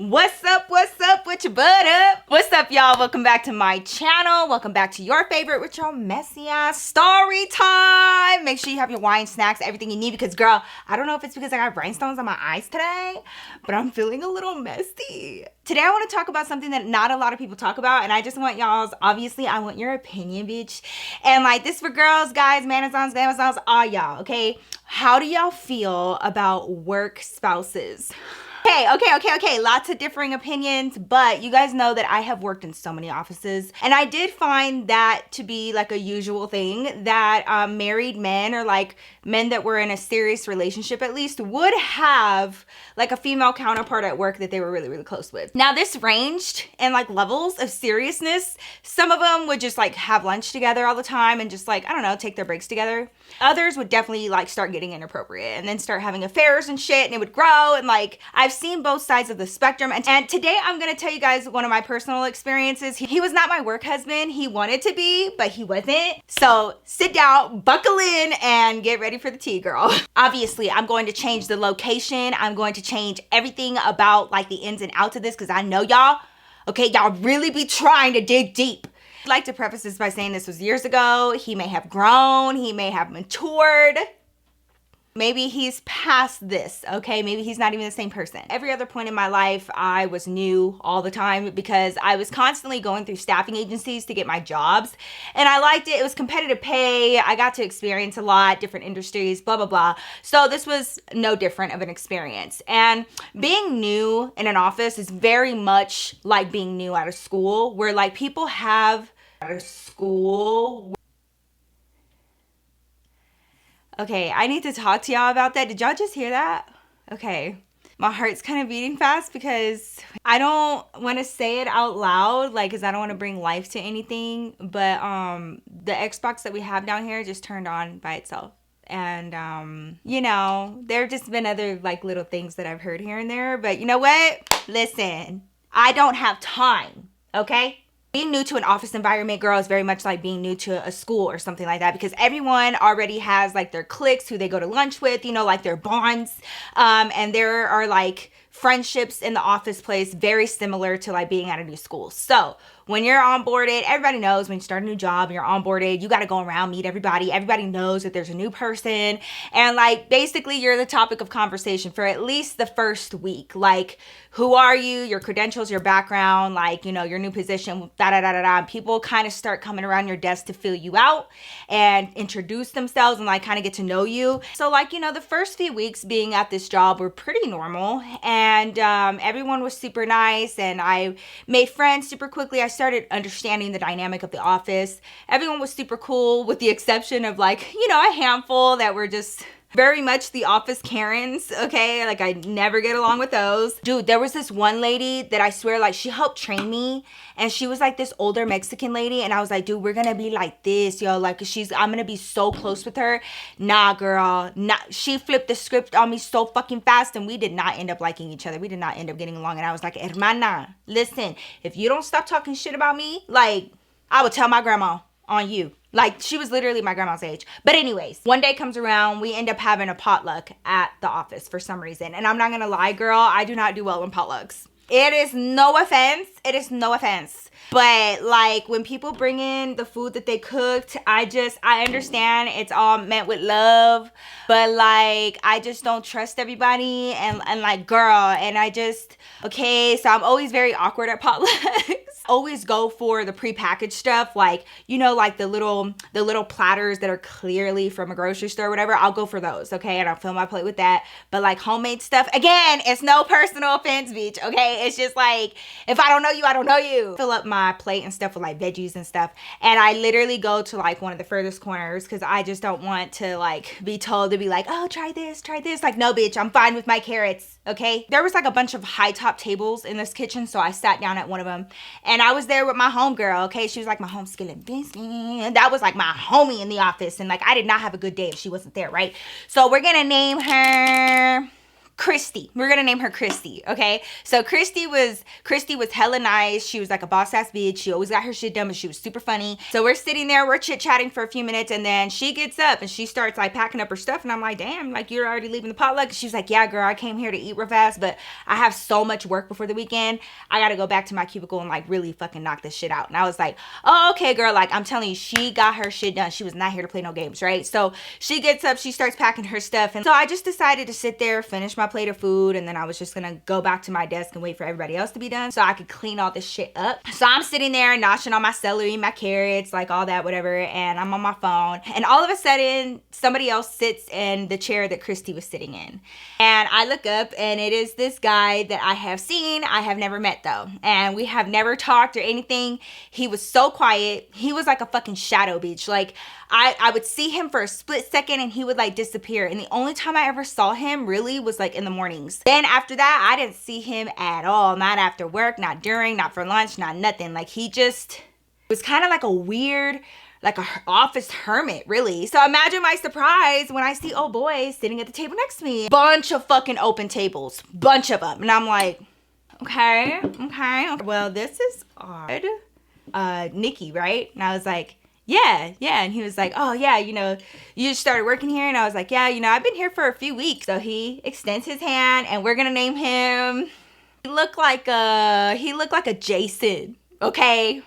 What's your butt up? What's up, y'all? Welcome back to my channel. Welcome back to your favorite with your messy ass story time. Make sure you have your wine, snacks, everything you need because, girl, I don't know if it's because I got rhinestones on my eyes today, but I'm feeling a little messy. Today, I want to talk about something that not a lot of people talk about, and I just want y'all's, obviously, I want your opinion, bitch. And like, this for girls, guys, manazons, damazons, all y'all, okay? How do y'all feel about work spouses? Okay. Lots of differing opinions, but you guys know that I have worked in so many offices, and I did find that to be like a usual thing that married men or like men that were in a serious relationship at least would have like a female counterpart at work that they were really close with. Now this ranged in like levels of seriousness. Some of them would just like have lunch together all the time and just like, I don't know, take their breaks together. Others would definitely like start getting inappropriate and then start having affairs and shit, and it would grow. And like, I've seen both sides of the spectrum, and today I'm gonna tell you guys one of my personal experiences. He was not my work husband. He wanted to be, but he wasn't. So sit down, buckle in, and get ready for the tea, girl. Obviously, I'm going to change the location. I'm going to change everything about like the ins and outs of this because I know y'all, okay, y'all really be trying to dig deep. I'd like to preface this by saying this was years ago. He may have grown, he may have matured. Maybe he's past this, okay? Maybe he's not even the same person. Every other point in my life, I was new all the time because I was constantly going through staffing agencies to get my jobs. And I liked it. It was competitive pay. I got to experience a lot, different industries, blah, blah, blah. So this was no different of an experience. And being new in an office is very much like being new out of school, where like people have out of school. Okay, I need to talk to y'all about that. Did y'all just hear that? Okay. My heart's kind of beating fast because I don't want to say it out loud, like, because I don't want to bring life to anything. But the Xbox that we have down here just turned on by itself. And, you know, there have just been other, like, little things that I've heard here and there. But you know what? Listen, I don't have time, okay? Being new to an office environment, girl, is very much like being new to a school or something like that because everyone already has like their cliques who they go to lunch with, you know, like their bonds. And there are like friendships in the office place very similar to like being at a new school. So when you're onboarded, everybody knows when you start a new job and you're onboarded, you got to go around, meet everybody. Everybody knows that there's a new person. And like, basically you're the topic of conversation for at least the first week. Like, who are you, your credentials, your background, like, you know, your new position, da-da-da-da-da. People kind of start coming around your desk to fill you out and introduce themselves and like kind of get to know you. So like, you know, the first few weeks being at this job were pretty normal, and everyone was super nice, and I made friends super quickly. I started understanding the dynamic of the office. Everyone was super cool with the exception of like, you know, a handful that were just very much the office Karens, okay? Like, I never get along with those. Dude, there was this one lady that I swear, like, she helped train me, and she was like this older Mexican lady, and I was like, dude, we're gonna be like this, yo. Like, I'm gonna be so close with her. Nah, girl. Nah. She flipped the script on me so fucking fast, and we did not end up liking each other. We did not end up getting along, and I was like, hermana, listen, if you don't stop talking shit about me, like, I would tell my grandma on you. Like, she was literally my grandma's age. But anyways, one day comes around, we end up having a potluck at the office for some reason. And I'm not gonna lie, girl, I do not do well in potlucks. It is no offense. But like, when people bring in the food that they cooked, I understand it's all meant with love, but like, I just don't trust everybody, and like, girl, and okay, so I'm always very awkward at potlucks. Always go for the prepackaged stuff, like, you know, like the little platters that are clearly from a grocery store or whatever. I'll go for those, okay, and I'll fill my plate with that. But like, homemade stuff, again, it's no personal offense, bitch, okay? It's just like, if I don't know you, I don't know you. Fill up my plate and stuff with like veggies and stuff, and I literally go to like one of the furthest corners because I just don't want to like be told to be like, oh, try this. Like, no, bitch, I'm fine with my carrots, okay? There was like a bunch of high top tables in this kitchen, so I sat down at one of them, and I was there with my homegirl, okay? She was like my home skillet Vincent. That was like my homie in the office, and like, I did not have a good day if she wasn't there, right? So we're gonna name her Christy. We're gonna name her Christy, okay? So Christy was hella nice. She was like a boss ass bitch. She always got her shit done, but she was super funny. So we're sitting there, we're chit-chatting for a few minutes, and then she gets up and she starts like packing up her stuff, and I'm like, damn, like you're already leaving the potluck? She was like, yeah, girl, I came here to eat real fast, but I have so much work before the weekend. I gotta go back to my cubicle and like really fucking knock this shit out. And I was like, oh, okay, girl, like I'm telling you, she got her shit done. She was not here to play no games, right? So she gets up, she starts packing her stuff, and so I just decided to sit there, finish my plate of food, and then I was just gonna go back to my desk and wait for everybody else to be done so I could clean all this shit up. So I'm sitting there noshing on my celery, my carrots, like all that, whatever, and I'm on my phone, and all of a sudden somebody else sits in the chair that Christy was sitting in, and I look up, and it is this guy that I have seen. I have never met though, and we have never talked or anything. He was so quiet. He was like a fucking shadow, bitch. Like I would see him for a split second and he would like disappear, and the only time I ever saw him really was like in the mornings. Then after that, I didn't see him at all. Not after work, not during, not for lunch, not nothing. Like he just was kind of like a weird, like a office hermit, really. So imagine my surprise when I see old boy sitting at the table next to me. Bunch of fucking open tables, bunch of them. And I'm like, okay. Well, this is odd. Nikki, right? And I was like, yeah. And he was like, oh yeah, you know, you just started working here? And I was like, yeah, you know, I've been here for a few weeks. So he extends his hand and we're gonna name him, he looked like a Jason, okay?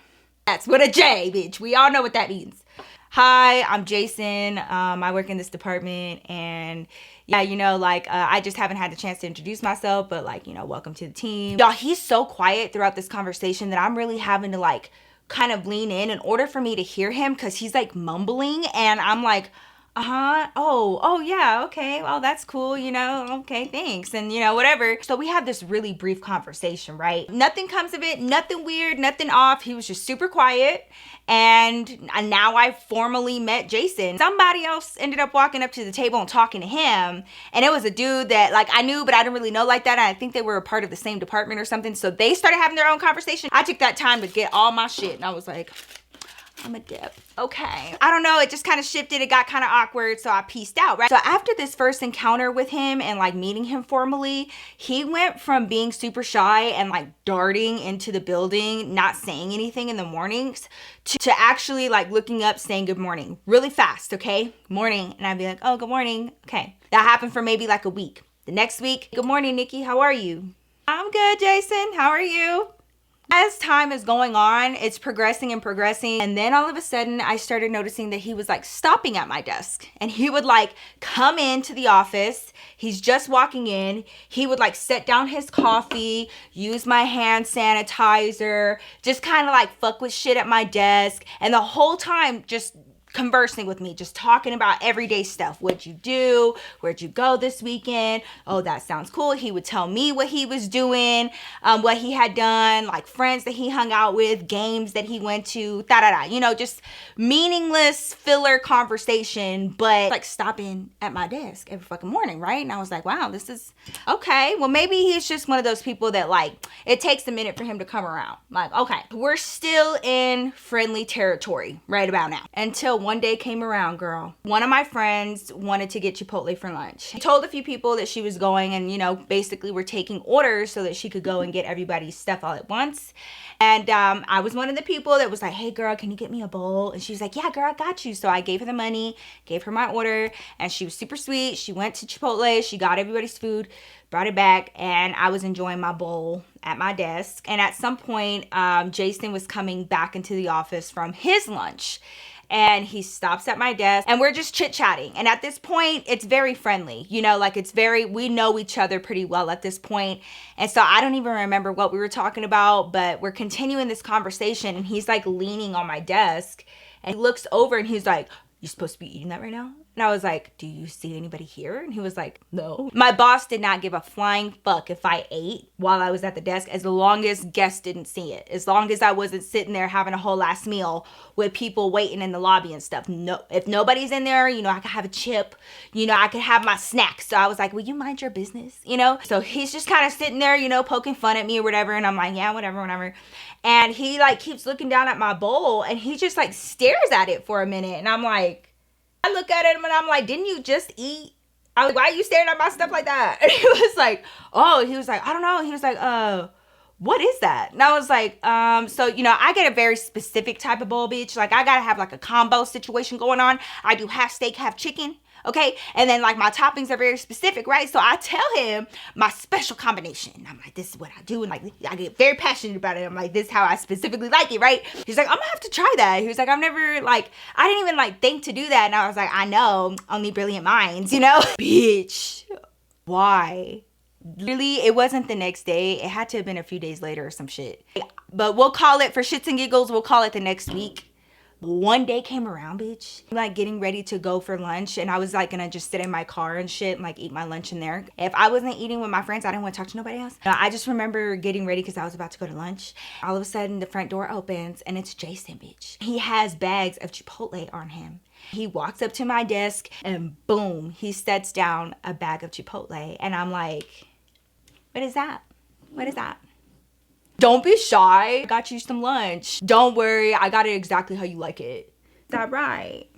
That's what a J, bitch. We all know what that means. Hi, I'm Jason. I work in this department, and yeah, you know, like I just haven't had the chance to introduce myself, but like, you know, welcome to the team. Y'all, he's so quiet throughout this conversation that I'm really having to like kind of lean in order for me to hear him, because he's like mumbling, and I'm like, oh yeah, okay, well that's cool, you know, okay, thanks, and you know, whatever. So we had this really brief conversation, right? Nothing comes of it, nothing weird, nothing off. He was just super quiet, and now I formally met Jason. Somebody else ended up walking up to the table and talking to him, and it was a dude that like I knew, but I didn't really know like that, and I think they were a part of the same department or something, so they started having their own conversation. I took that time to get all my shit, and I was like, I'm a dip. Okay. I don't know. It just kind of shifted. It got kind of awkward. So I peaced out, right? So after this first encounter with him and like meeting him formally, he went from being super shy and like darting into the building, not saying anything in the mornings, to actually like looking up, saying good morning really fast. Okay. Morning. And I'd be like, oh, good morning. Okay. That happened for maybe like a week. The next week, good morning, Nikki. How are you? I'm good, Jason. How are you? As time is going on, it's progressing. And then all of a sudden I started noticing that he was like stopping at my desk, and he would like come into the office. He's just walking in. He would like set down his coffee, use my hand sanitizer, just kind of like fuck with shit at my desk. And the whole time just conversing with me, just talking about everyday stuff. What'd you do? Where'd you go this weekend? Oh, that sounds cool. He would tell me what he was doing, what he had done, like friends that he hung out with, games that he went to, you know, just meaningless filler conversation, but like stopping at my desk every fucking morning, right? And I was like, wow, this is okay. Well, maybe he's just one of those people that like, it takes a minute for him to come around. Like, okay, we're still in friendly territory right about now, until one day came around, girl. One of my friends wanted to get Chipotle for lunch. She told a few people that she was going, and you know, basically we're taking orders so that she could go and get everybody's stuff all at once. And I was one of the people that was like, hey girl, can you get me a bowl? And she was like, yeah girl, I got you. So I gave her the money, gave her my order, and she was super sweet. She went to Chipotle, she got everybody's food, brought it back, and I was enjoying my bowl at my desk. And at some point, Jason was coming back into the office from his lunch, and he stops at my desk, and we're just chit-chatting. And at this point, it's very friendly, you know, like we know each other pretty well at this point. And so I don't even remember what we were talking about, but we're continuing this conversation, and he's like leaning on my desk, and he looks over and he's like, you supposed to be eating that right now? And I was like, do you see anybody here? And he was like, no. My boss did not give a flying fuck if I ate while I was at the desk, as long as guests didn't see it. As long as I wasn't sitting there having a whole last meal with people waiting in the lobby and stuff. No, if nobody's in there, you know, I could have a chip, you know, I could have my snacks. So I was like, will you mind your business? You know? So he's just kind of sitting there, you know, poking fun at me or whatever. And I'm like, yeah, whatever. And he like keeps looking down at my bowl, and he just like stares at it for a minute. And I'm like, I look at him and I'm like, didn't you just eat I was like, why are you staring at my stuff like that? And he was like, oh, he was like, I don't know. He was like, what is that? And I was like, so, you know, I get a very specific type of bowl, bitch. Like, I gotta have like a combo situation going on. I do half steak, half chicken. Okay. And then like my toppings are very specific, right? So I tell him my special combination. I'm like, this is what I do. And like, I get very passionate about it. I'm like, this is how I specifically like it, right? He's like, I'm gonna have to try that. He was like, I've never like, I didn't even like think to do that. And I was like, I know, only brilliant minds, you know? Bitch, why? Really, it wasn't the next day. It had to have been a few days later or some shit. But we'll call it, for shits and giggles, we'll call it the next week. One day came around, bitch. I'm like getting ready to go for lunch, and I was like gonna just sit in my car and shit and like eat my lunch in there. If I wasn't eating with my friends, I didn't want to talk to nobody else. I just remember getting ready because I was about to go to lunch. All of a sudden, the front door opens, and it's Jason, bitch. He has bags of Chipotle on him. He walks up to my desk, and boom, he sets down a bag of Chipotle. And I'm like, what is that? What is that? Don't be shy. I got you some lunch. Don't worry. I got it exactly how you like it. Is that right?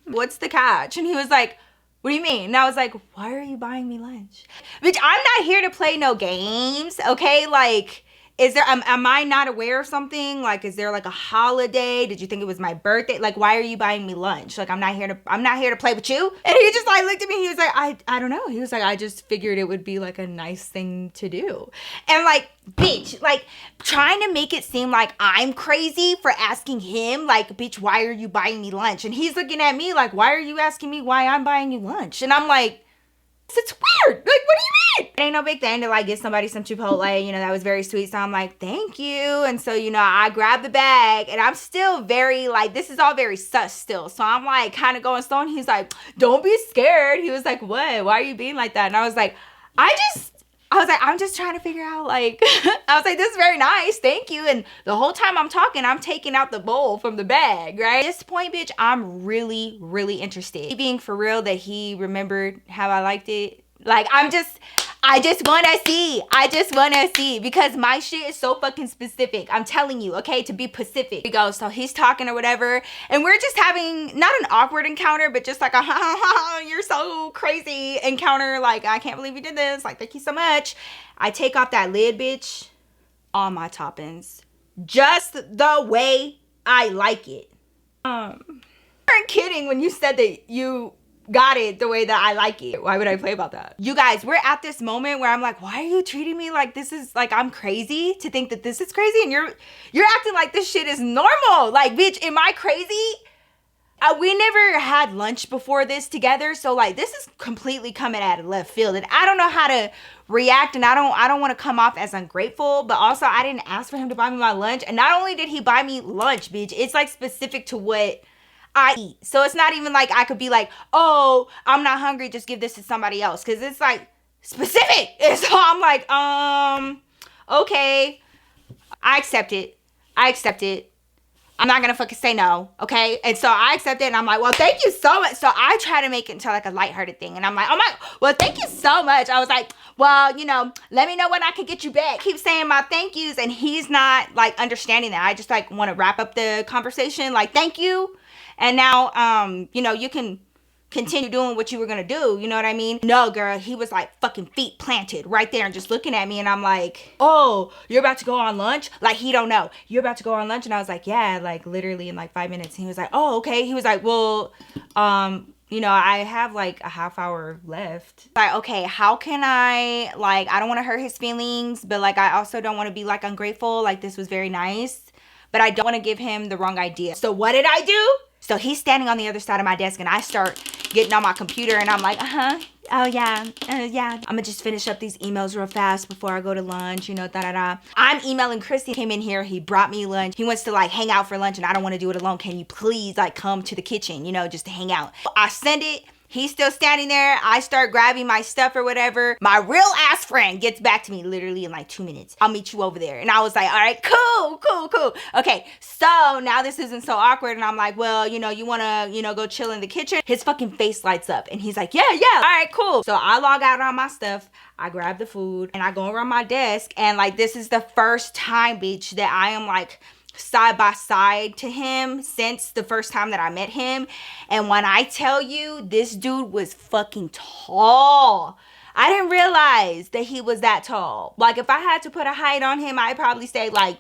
What's the catch? And he was like, what do you mean? And I was like, why are you buying me lunch? Bitch, I'm not here to play no games, okay? Like, is there, am I not aware of something? Like, is there like a holiday? Did you think it was my birthday? Like, why are you buying me lunch? Like, I'm not here to play with you. And he just like looked at me. He was like, I don't know. He was like, I just figured it would be like a nice thing to do. And like, bitch, like trying to make it seem like I'm crazy for asking him, like, bitch, why are you buying me lunch? And he's looking at me like, why are you asking me why I'm buying you lunch? And I'm like, it's weird. Like, what do you mean? It ain't no big thing to like get somebody some Chipotle, you know, that was very sweet. So I'm like, thank you. And so, you know, I grabbed the bag, and I'm still very like, this is all very sus still. So I'm like kind of going slow, and he's like, don't be scared. He was like, what? Why are you being like that? And I was like, I'm just trying to figure out, like, I was like, this is very nice. Thank you. And the whole time I'm talking, I'm taking out the bowl from the bag, right? At this point, bitch, I'm really, really interested. Being for real that he remembered how I liked it. Like, I just want to see because my shit is so fucking specific. I'm telling you, okay, to be Pacific. We go, so he's talking or whatever, and we're just having not an awkward encounter, but just like a you're so crazy encounter. Like, I can't believe you did this. Like, thank you so much. I take off that lid, bitch, on my toppings, just the way I like it. You weren't kidding when you said that you got it the way that I like it. Why would I play about that? You guys, we're at this moment where I'm like, why are you treating me like this is like I'm crazy to think that this is crazy, and you're acting like this shit is normal. Like, bitch, am I crazy? We never had lunch before this together, so like this is completely coming out of left field, and I don't know how to react, and I don't want to come off as ungrateful, but also I didn't ask for him to buy me my lunch. And not only did he buy me lunch, bitch, it's like specific to what I eat. So it's not even like I could be like, oh, I'm not hungry, just give this to somebody else, because it's like specific. And so I'm like, okay, I accept it. I'm not gonna fucking say no, okay? And so I accept it, and I'm like, well, thank you so much. So I try to make it into like a lighthearted thing, and I'm like, oh my, well, thank you so much. I was like, well, you know, let me know when I can get you back. Keep saying my thank yous, and he's not like understanding that. I just like want to wrap up the conversation, like, thank you. And now, you know, you can continue doing what you were gonna do, you know what I mean? No, girl, he was like fucking feet planted right there and just looking at me, and I'm like, oh, you're about to go on lunch? Like, he don't know. You're about to go on lunch? And I was like, yeah, like literally in like 5 minutes. And he was like, oh, okay. He was like, well, you know, I have like a half hour left. Like, okay, how can I, like, I don't want to hurt his feelings, but like, I also don't want to be like ungrateful. Like, this was very nice, but I don't want to give him the wrong idea. So what did I do? So he's standing on the other side of my desk, and I start getting on my computer, and I'm like, oh yeah, yeah. I'm gonna just finish up these emails real fast before I go to lunch, you know, da-da-da. I'm emailing Chris. He came in here, he brought me lunch. He wants to like hang out for lunch, and I don't want to do it alone. Can you please like come to the kitchen, you know, just to hang out? I send it. He's still standing there. I start grabbing my stuff or whatever. My real ass friend gets back to me literally in like 2 minutes. I'll meet you over there. And I was like, all right, cool. Okay, so now this isn't so awkward. And I'm like, well, you know, you want to, you know, go chill in the kitchen? His fucking face lights up. And he's like, yeah, all right, cool. So I log out on my stuff. I grab the food, and I go around my desk. And like, this is the first time, bitch, that I am like side by side to him since the first time that I met him. And when I tell you, this dude was fucking tall. I didn't realize that he was that tall. Like, if I had to put a height on him, I'd probably say like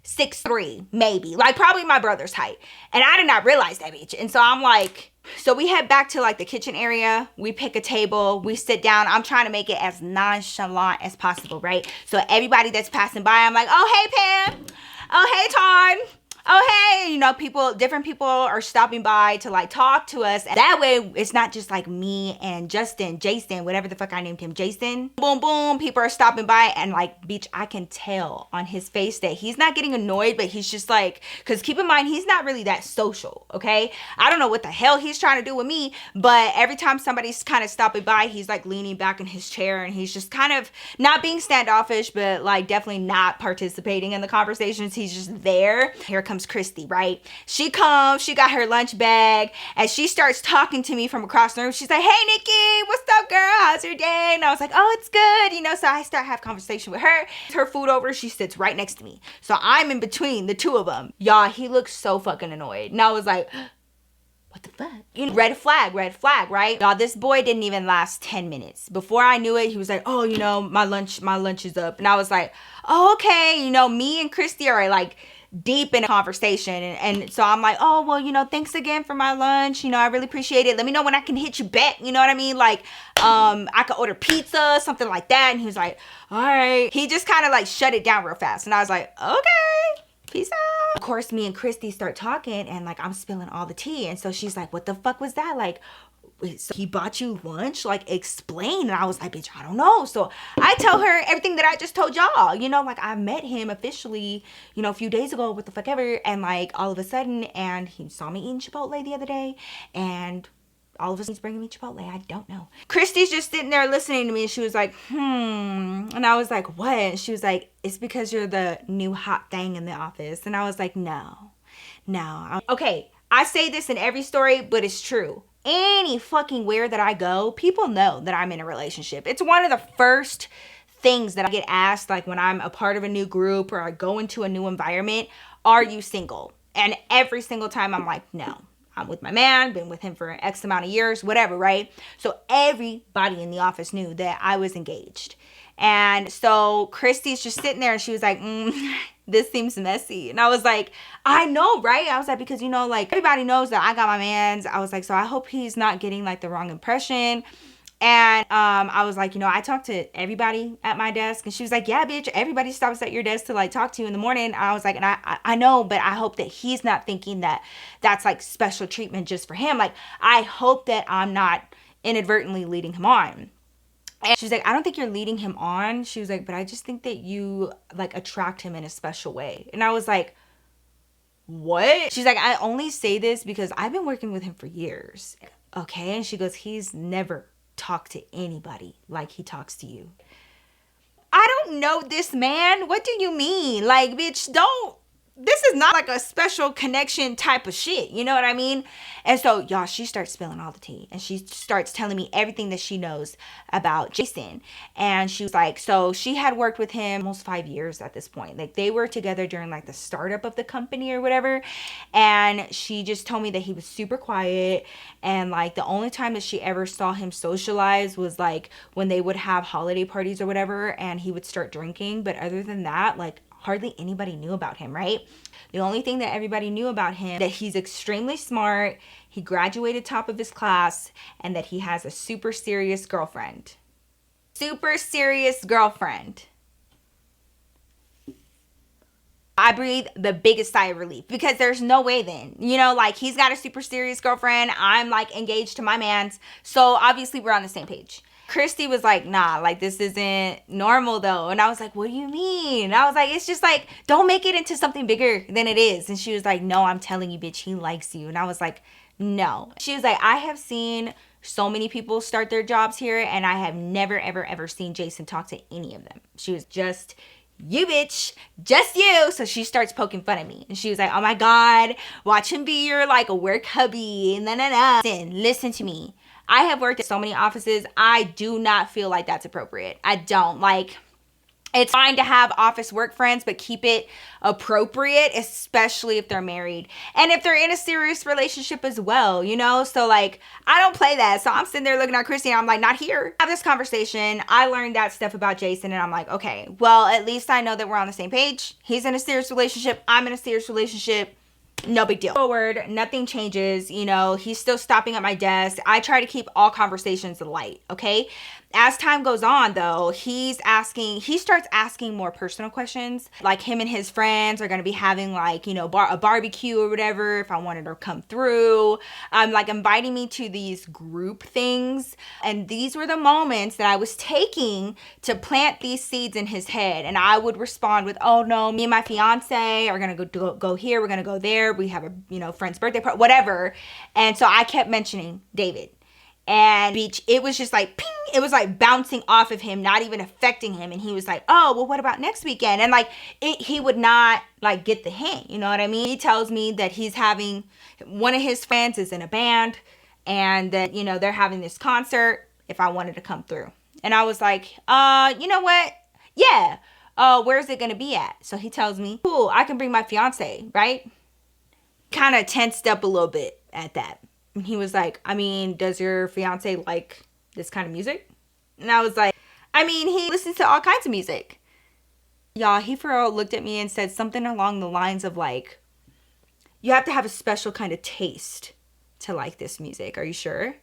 6'3", maybe. Like, probably my brother's height. And I did not realize that, bitch. And so I'm like, so we head back to like the kitchen area. We pick a table. We sit down. I'm trying to make it as nonchalant as possible, right? So everybody that's passing by, I'm like, oh, hey, Pam. Oh, hey, Todd. Oh, hey, you know, different people are stopping by to like talk to us. That way, it's not just like me and Jason, whatever the fuck I named him, Jason. Boom, boom, people are stopping by, and like, bitch, I can tell on his face that he's not getting annoyed, but he's just like, because keep in mind, he's not really that social, okay? I don't know what the hell he's trying to do with me, but every time somebody's kind of stopping by, he's like leaning back in his chair, and he's just kind of not being standoffish, but like definitely not participating in the conversations. He's just there. Here comes Christy, right? She comes, she got her lunch bag, and she starts talking to me from across the room. She's like, hey, Nikki, what's up, girl? How's your day? And I was like, oh, it's good. You know, so I start have conversation with her. Her food over, she sits right next to me. So I'm in between the two of them. Y'all, he looks so fucking annoyed. And I was like, what the fuck? You know, red flag, right? Y'all, this boy didn't even last 10 minutes. Before I knew it, he was like, oh, you know, my lunch is up. And I was like, oh, okay. You know, me and Christy are like deep in a conversation, and so I'm like, oh, well, you know, thanks again for my lunch, you know, I really appreciate it, let me know when I can hit you back, you know what I mean, like I could order pizza, something like that. And he was like, all right. He just kind of like shut it down real fast, and I was like, okay, peace out. Of course, me and Christy start talking, and like I'm spilling all the tea, and so she's like, what the fuck was that? Like, so he bought you lunch? Like, explain. And I was like, bitch, I don't know. So I tell her everything that I just told y'all. You know, like, I met him officially, you know, a few days ago, what the fuck ever. And like, all of a sudden, and he saw me eating Chipotle the other day, and all of a sudden he's bringing me Chipotle. I don't know. Christy's just sitting there listening to me, and she was like, And I was like, what? And she was like, it's because you're the new hot thing in the office. And I was like, no. Okay, I say this in every story, but it's true. Any fucking where that I go, people know that I'm in a relationship. It's one of the first things that I get asked, like when I'm a part of a new group or I go into a new environment, are you single? And every single time I'm like, no, I'm with my man, been with him for X amount of years, whatever, right? So everybody in the office knew that I was engaged. And so Christy's just sitting there, and she was like, this seems messy. And I was like, I know, right? I was like, because, you know, like, everybody knows that I got my mans. I was like, so I hope he's not getting like the wrong impression. And I was like, you know, I talked to everybody at my desk. And she was like, yeah, bitch, everybody stops at your desk to like talk to you in the morning. I was like, and I know, but I hope that he's not thinking that that's like special treatment just for him. Like, I hope that I'm not inadvertently leading him on. And she's like, I don't think you're leading him on. She was like, but I just think that you like attract him in a special way. And I was like, what? She's like, I only say this because I've been working with him for years. Okay. And she goes, he's never talked to anybody like he talks to you. I don't know this man. What do you mean? Like, bitch, this is not like a special connection type of shit. You know what I mean? And so, y'all, she starts spilling all the tea. And she starts telling me everything that she knows about Jason. And she was like, so she had worked with him almost 5 years at this point. Like, they were together during like the startup of the company or whatever. And she just told me that he was super quiet. And like the only time that she ever saw him socialize was like when they would have holiday parties or whatever. And he would start drinking. But other than that, like, hardly anybody knew about him, right? The only thing that everybody knew about him, that he's extremely smart, he graduated top of his class, and that he has a super serious girlfriend. Super serious girlfriend. I breathe the biggest sigh of relief, because there's no way then, you know, like, he's got a super serious girlfriend. I'm like engaged to my man's. So obviously we're on the same page. Christy was like, nah, like, this isn't normal though. And I was like, what do you mean? And I was like, it's just like, don't make it into something bigger than it is. And she was like, no, I'm telling you, bitch, he likes you. And I was like, no. She was like, I have seen so many people start their jobs here, and I have never, ever, ever seen Jason talk to any of them. She was just, you bitch, just you. So she starts poking fun at me, and she was like, oh my God, watch him be your like a work hubby. Listen to me. I have worked at so many offices. I do not feel like that's appropriate. I don't. Like, It's fine to have office work friends, but keep it appropriate, especially if they're married. And if they're in a serious relationship as well, you know? So like, I don't play that. So I'm sitting there looking at Christy and I'm like, not here. Have this conversation. I learned that stuff about Jason and I'm like, okay, well, at least I know that we're on the same page. He's in a serious relationship. I'm in a serious relationship. No big deal. Forward, nothing changes. You know, he's still stopping at my desk. I try to keep all conversations light, okay? As time goes on, though, he starts asking more personal questions. Like him and his friends are going to be having like, you know, a barbecue or whatever, if I wanted to come through. Like inviting me to these group things. And these were the moments that I was taking to plant these seeds in his head. And I would respond with, oh no, me and my fiance are going to go here. We're going to go there. We have a, you know, friend's birthday party, whatever. And so I kept mentioning David. And it was just like, ping, it was like bouncing off of him, not even affecting him. And he was like, oh, well, what about next weekend? And like, he would not like get the hint. You know what I mean? He tells me that he's having, one of his friends is in a band and that, you know, they're having this concert if I wanted to come through. And I was like, you know what? Yeah. Where's it going to be at? So he tells me, cool, I can bring my fiance, right? Kind of tensed up a little bit at that. And he was like, I mean, does your fiance like this kind of music? And I was like, I mean, he listens to all kinds of music. Y'all, he for real looked at me and said something along the lines of like, you have to have a special kind of taste to like this music. Are you sure?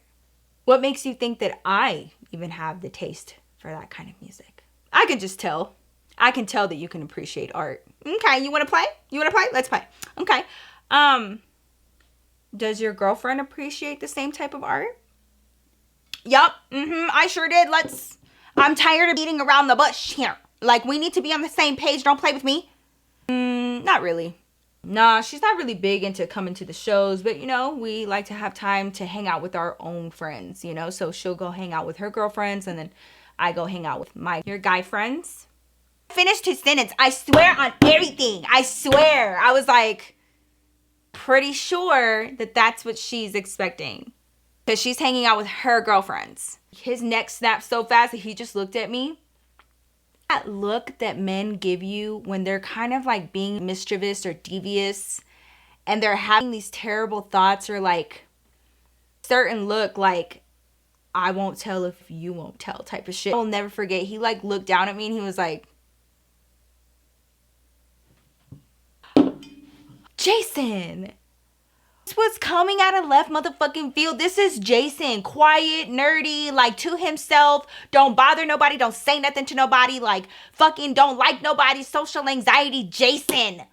What makes you think that I even have the taste for that kind of music? I can just tell. I can tell that you can appreciate art. Okay, you want to play? Let's play. Okay. Does your girlfriend appreciate the same type of art? Yup. I sure did. I'm tired of beating around the bush here. Like, we need to be on the same page. Don't play with me. Not really. Nah, she's not really big into coming to the shows, but you know, we like to have time to hang out with our own friends, you know? So she'll go hang out with her girlfriends and then I go hang out with your guy friends. Finished his sentence. I swear on everything. I swear. I was like, pretty sure that that's what she's expecting because she's hanging out with her girlfriends. His neck snapped so fast that he just looked at me. That look that men give you when they're kind of like being mischievous or devious and they're having these terrible thoughts or like certain look like I won't tell if you won't tell type of shit. I'll never forget. He like looked down at me and he was like, Jason, this was coming out of left motherfucking field. This is Jason, quiet, nerdy, like to himself, don't bother nobody, don't say nothing to nobody, like fucking don't like nobody, social anxiety, Jason.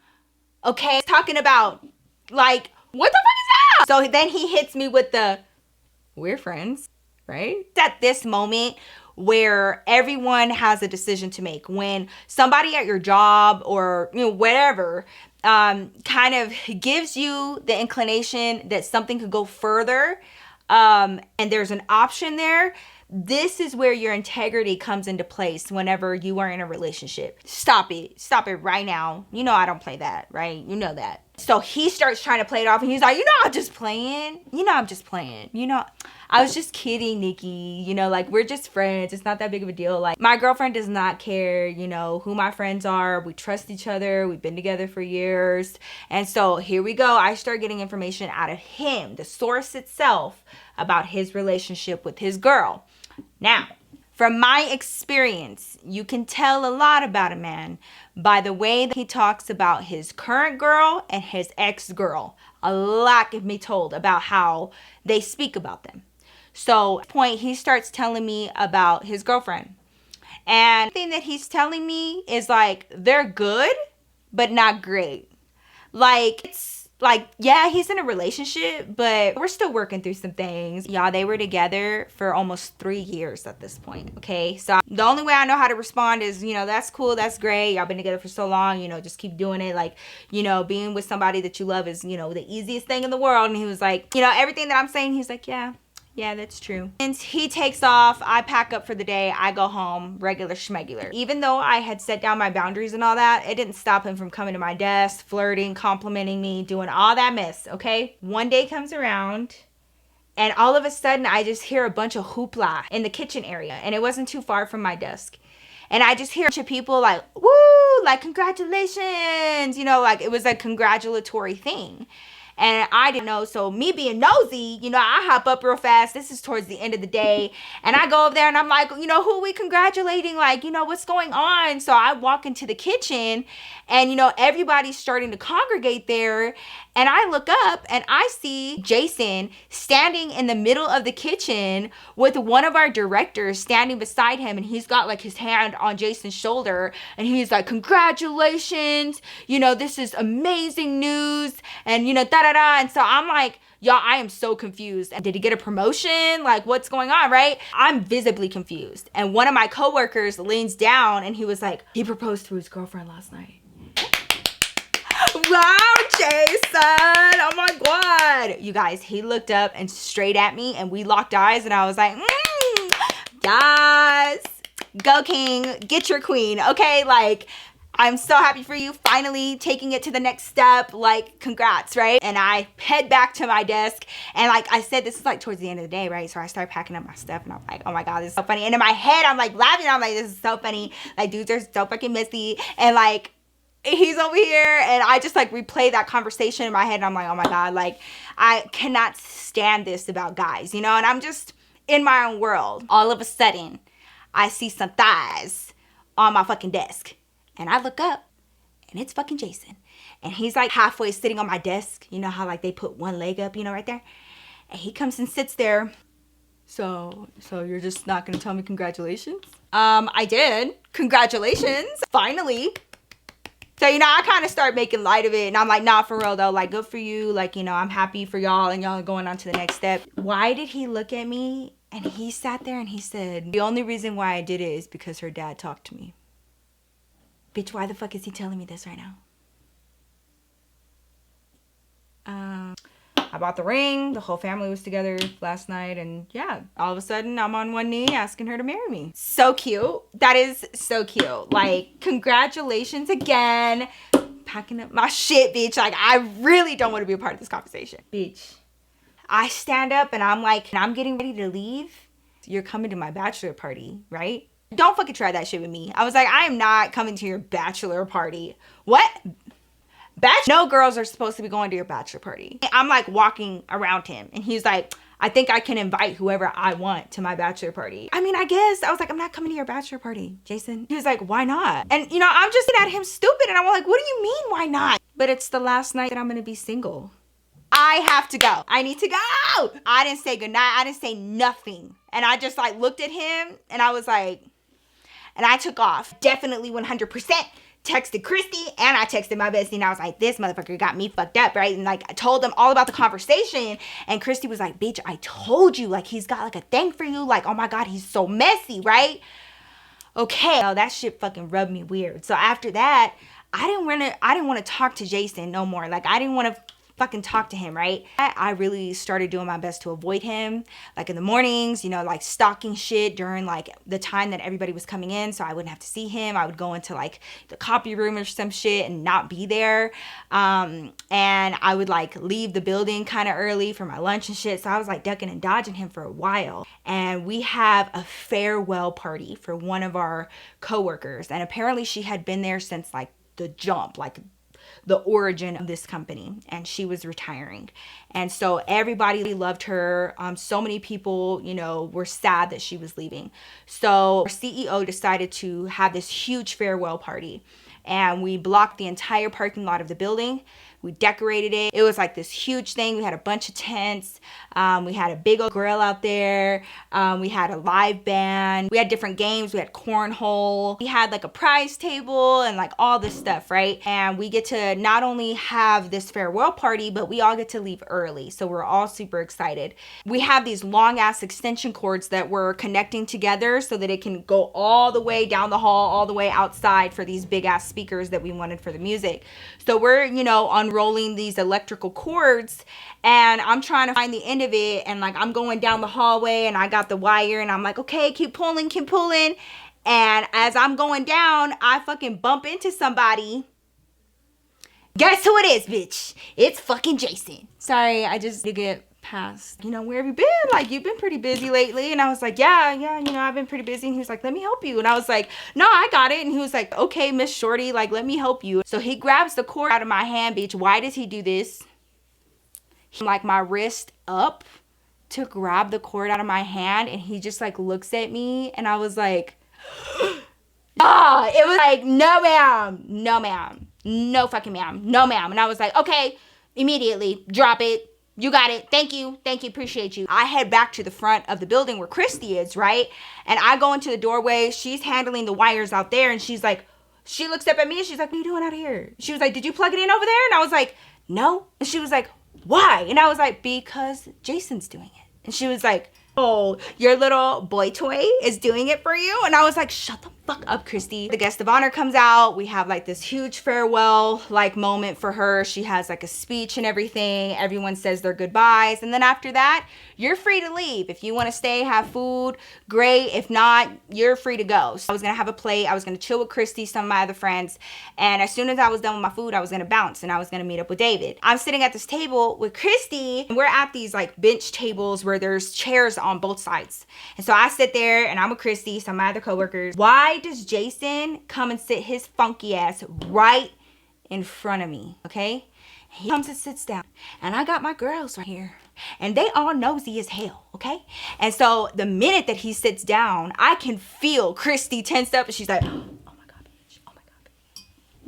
Okay, talking about like, what the fuck is that? So then he hits me with the, we're friends, right? It's at this moment where everyone has a decision to make. When somebody at your job or, you know, whatever, kind of gives you the inclination that something could go further, and there's an option there, this is where your integrity comes into place whenever you are in a relationship. Stop it right now. You know I don't play that, right? You know that. So he starts trying to play it off and he's like, I'm just playing. I'm just playing. I was just kidding, Nikki. Like, we're just friends. It's not that big of a deal. Like, my girlfriend does not care, who my friends are. We trust each other. We've been together for years. And so here we go. I start getting information out of him, the source itself, about his relationship with his girl. Now, from my experience, you can tell a lot about a man by the way that he talks about his current girl and his ex-girl. A lot can be told about how they speak about them. So, at this point, he starts telling me about his girlfriend. And the thing that he's telling me is like, they're good, but not great. Like, it's like, yeah, he's in a relationship, but we're still working through some things. Y'all, they were together for almost 3 years at this point, okay? So the only way I know how to respond is, that's cool, that's great. Y'all been together for so long, just keep doing it. Like, being with somebody that you love is, the easiest thing in the world. And he was like, everything that I'm saying, he's like, yeah, that's true. And he takes off. I pack up for the day. I go home, regular schmegular. Even though I had set down my boundaries and all that, it didn't stop him from coming to my desk, flirting, complimenting me, doing all that mess, okay? One day comes around, and all of a sudden, I just hear a bunch of hoopla in the kitchen area, and it wasn't too far from my desk. And I just hear a bunch of people like, woo, like, congratulations, you know, like it was a congratulatory thing. And I didn't know, so me being nosy, you know, I hop up real fast. This is towards the end of the day. And I go over there and I'm like, you know, who are we congratulating? Like, you know, what's going on? So I walk into the kitchen and, you know, everybody's starting to congregate there. And I look up and I see Jason standing in the middle of the kitchen with one of our directors standing beside him. And he's got like his hand on Jason's shoulder. And he's like, congratulations. You know, this is amazing news. And, you know, da-da-da. And so I'm like, y'all, I am so confused. Did he get a promotion? Like, what's going on, right? I'm visibly confused. And one of my coworkers leans down and he was like, he proposed to his girlfriend last night. Wow, Jason. Oh my God. You guys, he looked up and straight at me and we locked eyes and I was like, yes. Go king, get your queen. Okay, like, I'm so happy for you finally taking it to the next step. Like, congrats, right? And I head back to my desk. And like I said, this is like towards the end of the day, right? So I start packing up my stuff and I'm like, oh my God, this is so funny. And in my head, I'm like laughing. I'm like, this is so funny. Like, dudes are so fucking messy. And like, he's over here. And I just like replay that conversation in my head. And I'm like, oh my God, like, I cannot stand this about guys, you know? And I'm just in my own world. All of a sudden, I see some thighs on my fucking desk. And I look up and it's fucking Jason. And he's like halfway sitting on my desk. You know how like they put one leg up, you know, right there. And he comes and sits there. So you're just not gonna tell me congratulations? I did. Congratulations. Finally. So, you know, I kind of start making light of it. And I'm like, nah, for real though. Like, good for you. Like, you know, I'm happy for y'all and y'all are going on to the next step. Why did he look at me? And he sat there and he said, the only reason why I did it is because her dad talked to me. Bitch, why the fuck is he telling me this right now? I bought the ring. The whole family was together last night. And yeah, all of a sudden I'm on one knee asking her to marry me. So cute. That is so cute. Like, congratulations again. Packing up my shit, bitch. Like, I really don't want to be a part of this conversation. Bitch. I stand up and I'm like, I'm getting ready to leave. You're coming to my bachelor party, right? Don't fucking try that shit with me. I was like, I am not coming to your bachelor party. What? No girls are supposed to be going to your bachelor party. I'm like walking around him and he's like, I think I can invite whoever I want to my bachelor party. I mean, I guess. I was like, I'm not coming to your bachelor party, Jason. He was like, why not? And you know, I'm just looking at him stupid and I'm like, what do you mean, why not? But it's the last night that I'm gonna be single. I have to go. I need to go. I didn't say goodnight. I didn't say nothing. And I just like looked at him and I was like, and I took off. Definitely 100% texted Christy and I texted my bestie and I was like, this motherfucker got me fucked up, right? And like I told them all about the conversation and Christy was like, bitch, I told you, like he's got like a thing for you. Like, oh my God, he's so messy, right? Okay. Oh, that shit fucking rubbed me weird. So after that, I didn't want to talk to Jason no more. Like I didn't want to fucking talk to him, right? I really started doing my best to avoid him, like in the mornings, you know, like stalking shit during like the time that everybody was coming in so I wouldn't have to see him. I would go into like the copy room or some shit and not be there. And I would like leave the building kind of early for my lunch and shit. So I was like ducking and dodging him for a while. And we have a farewell party for one of our coworkers. And apparently she had been there since like the jump, like the origin of this company, and she was retiring. And so everybody loved her. So many people, you know, were sad that she was leaving. So our CEO decided to have this huge farewell party, and we blocked the entire parking lot of the building. We decorated it. It was like this huge thing. We had a bunch of tents. We had a big old grill out there. We had a live band. We had different games. We had cornhole. We had like a prize table and like all this stuff, right? And we get to not only have this farewell party, but we all get to leave early. So we're all super excited. We have these long ass extension cords that we're connecting together so that it can go all the way down the hall, all the way outside for these big ass speakers that we wanted for the music. So we're, you know, unrolling these electrical cords and I'm trying to find the end of it, and like I'm going down the hallway and I got the wire and I'm like, okay, keep pulling. And as I'm going down, I fucking bump into somebody. Guess who it is, bitch? It's fucking Jason. Sorry, I just did get past, you know, where have you been? Like, you've been pretty busy lately. And I was like, yeah, you know, I've been pretty busy. And he was like, let me help you. And I was like, no, I got it. And he was like, okay, Miss Shorty, like, let me help you. So he grabs the cord out of my hand, bitch. Why does he do this? He like my wrist up to grab the cord out of my hand, and he just like looks at me, and I was like, it was like, no ma'am, no ma'am, no fucking ma'am, no ma'am. And I was like, okay, immediately drop it, you got it, thank you, appreciate you. I head back to the front of the building where Christy is, right? And I go into the doorway, she's handling the wires out there, and she's like, she looks up at me and she's like, what are you doing out here? She was like, did you plug it in over there? And I was like, no. And she was like, why? And I was like, because Jason's doing it. And she was like, oh, your little boy toy is doing it for you? And I was like, shut the fuck up, Christy. The guest of honor comes out. We have like this huge farewell like moment for her. She has like a speech and everything. Everyone says their goodbyes. And then after that, you're free to leave. If you want to stay, have food, great. If not, you're free to go. So I was going to have a plate. I was going to chill with Christy, some of my other friends. And as soon as I was done with my food, I was going to bounce and I was going to meet up with David. I'm sitting at this table with Christy, and we're at these like bench tables where there's chairs on both sides. And so I sit there and I'm with Christy, some of my other coworkers. Why does Jason come and sit his funky ass right in front of me? Okay, he comes and sits down, and I got my girls right here, and they all nosy as hell. Okay, and so the minute that he sits down, I can feel Christy tensed up, and she's like, oh my god, bitch, oh my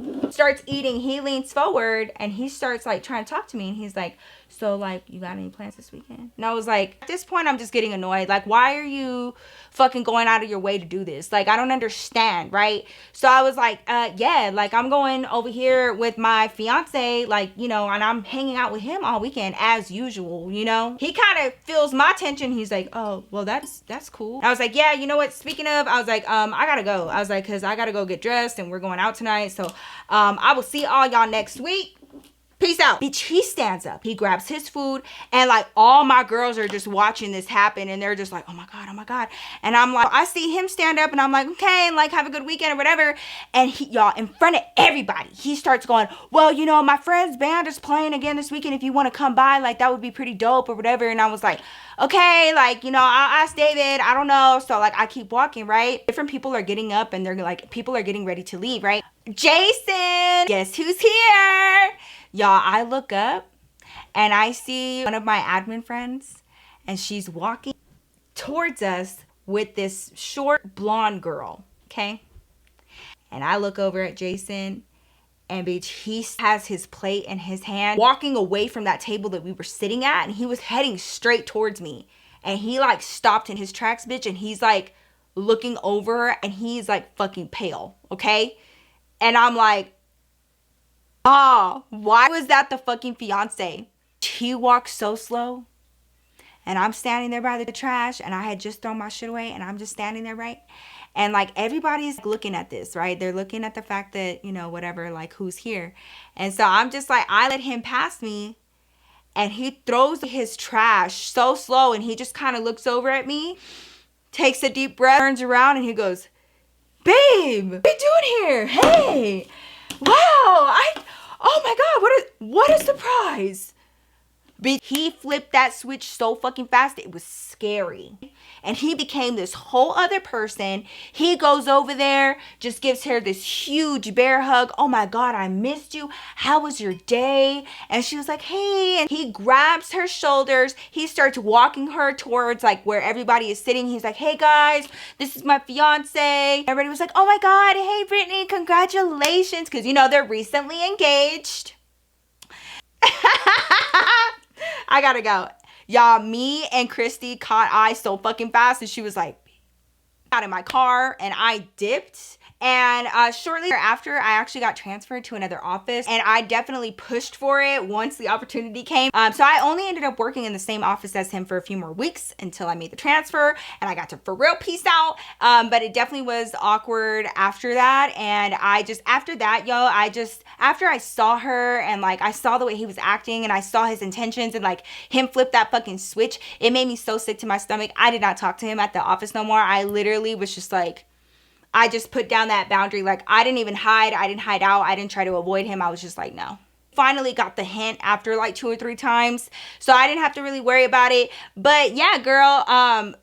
god, bitch. Starts eating. He leans forward and he starts like trying to talk to me, and he's like, so like, you got any plans this weekend? And I was like, at this point, I'm just getting annoyed. Like, why are you fucking going out of your way to do this? Like, I don't understand, right? So I was like, yeah, like I'm going over here with my fiance, like, you know, and I'm hanging out with him all weekend as usual, you know? He kind of feels my tension. He's like, oh, well, that's cool. And I was like, yeah, you know what? Speaking of, I was like, I gotta go. I was like, cause I gotta go get dressed and we're going out tonight. So, I will see all y'all next week. Peace out. Bitch, he stands up. He grabs his food, and like all my girls are just watching this happen, and they're just like, oh my god, oh my god. And I'm like, I see him stand up, and I'm like, okay, like have a good weekend or whatever. And he, y'all, in front of everybody, he starts going, well, you know, my friend's band is playing again this weekend. If you want to come by, like that would be pretty dope or whatever. And I was like, okay, like, you know, I'll ask David, I don't know. So like I keep walking, right? Different people are getting up, and they're like, people are getting ready to leave, right? Jason, guess who's here? Y'all, I look up and I see one of my admin friends, and she's walking towards us with this short blonde girl, okay? And I look over at Jason, and bitch, he has his plate in his hand, walking away from that table that we were sitting at, and he was heading straight towards me. And he like stopped in his tracks, bitch, and he's like looking over, and he's like fucking pale, okay? And I'm like, why was that the fucking fiance? He walked so slow, and I'm standing there by the trash, and I had just thrown my shit away, and I'm just standing there, right? And like everybody's looking at this, right? They're looking at the fact that, you know, whatever, like who's here. And so I'm just like, I let him pass me, and he throws his trash so slow, and he just kind of looks over at me, takes a deep breath, turns around, and he goes, babe, what are you doing here? Hey, wow, oh my god, what a surprise. But he flipped that switch so fucking fast, it was scary. And he became this whole other person. He goes over there, just gives her this huge bear hug. Oh my god, I missed you. How was your day? And she was like, hey. And he grabs her shoulders. He starts walking her towards like where everybody is sitting. He's like, hey guys, this is my fiance. Everybody was like, oh my god, hey Brittany, congratulations. Because, you know, they're recently engaged. I gotta go. Y'all, me and Christy caught eyes so fucking fast, and she was like, out in my car, and I dipped. And shortly after, I actually got transferred to another office, and I definitely pushed for it once the opportunity came. So I only ended up working in the same office as him for a few more weeks until I made the transfer, and I got to for real peace out. But it definitely was awkward after that. And I just, after that, after I saw her, and like I saw the way he was acting, and I saw his intentions, and like him flip that fucking switch, it made me so sick to my stomach. I did not talk to him at the office no more. I literally was just like, I just put down that boundary. Like, I didn't even hide. I didn't hide out. I didn't try to avoid him. I was just like, no. finally got the hint after like 2 or 3 times, so I didn't have to really worry about it. But yeah, girl,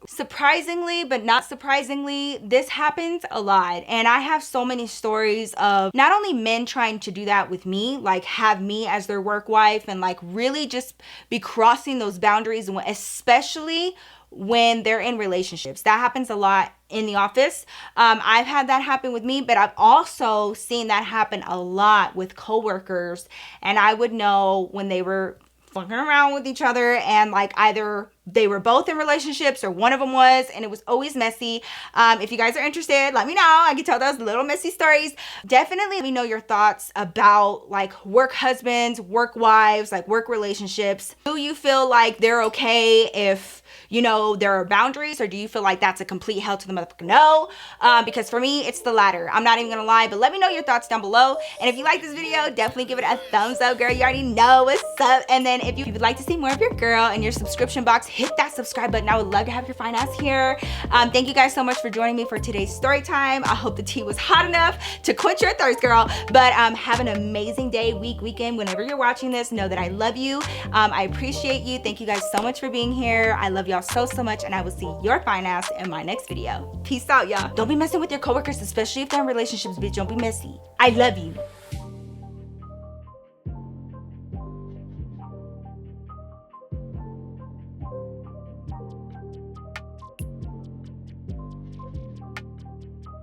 surprisingly but not surprisingly, this happens a lot, and I have so many stories of not only men trying to do that with me, like have me as their work wife and like really just be crossing those boundaries, especially when they're in relationships. That happens a lot in the office. I've had that happen with me, but I've also seen that happen a lot with coworkers, and I would know when they were fucking around with each other and like either they were both in relationships or one of them was, and it was always messy. If you guys are interested, let me know. I can tell those little messy stories. Definitely let me know your thoughts about like work husbands, work wives, like work relationships. Do you feel like they're okay if, you know, there are boundaries, or do you feel like that's a complete hell to the motherfucking no? Because for me, it's the latter. I'm not even gonna lie, but let me know your thoughts down below. And if you like this video, definitely give it a thumbs up, girl. You already know what's up. And then if you would like to see more of your girl in your subscription box, hit that subscribe button. I would love to have your fine ass here. Thank you guys so much for joining me for today's story time. I hope the tea was hot enough to quench your thirst, girl. But have an amazing day, week, weekend, whenever you're watching this. Know that I love you. I appreciate you. Thank you guys so much for being here. I love y'all so much, and I will see your fine ass in my next video. Peace out, y'all. Don't be messing with your coworkers, especially if they're in relationships, bitch. Don't be messy. I love you.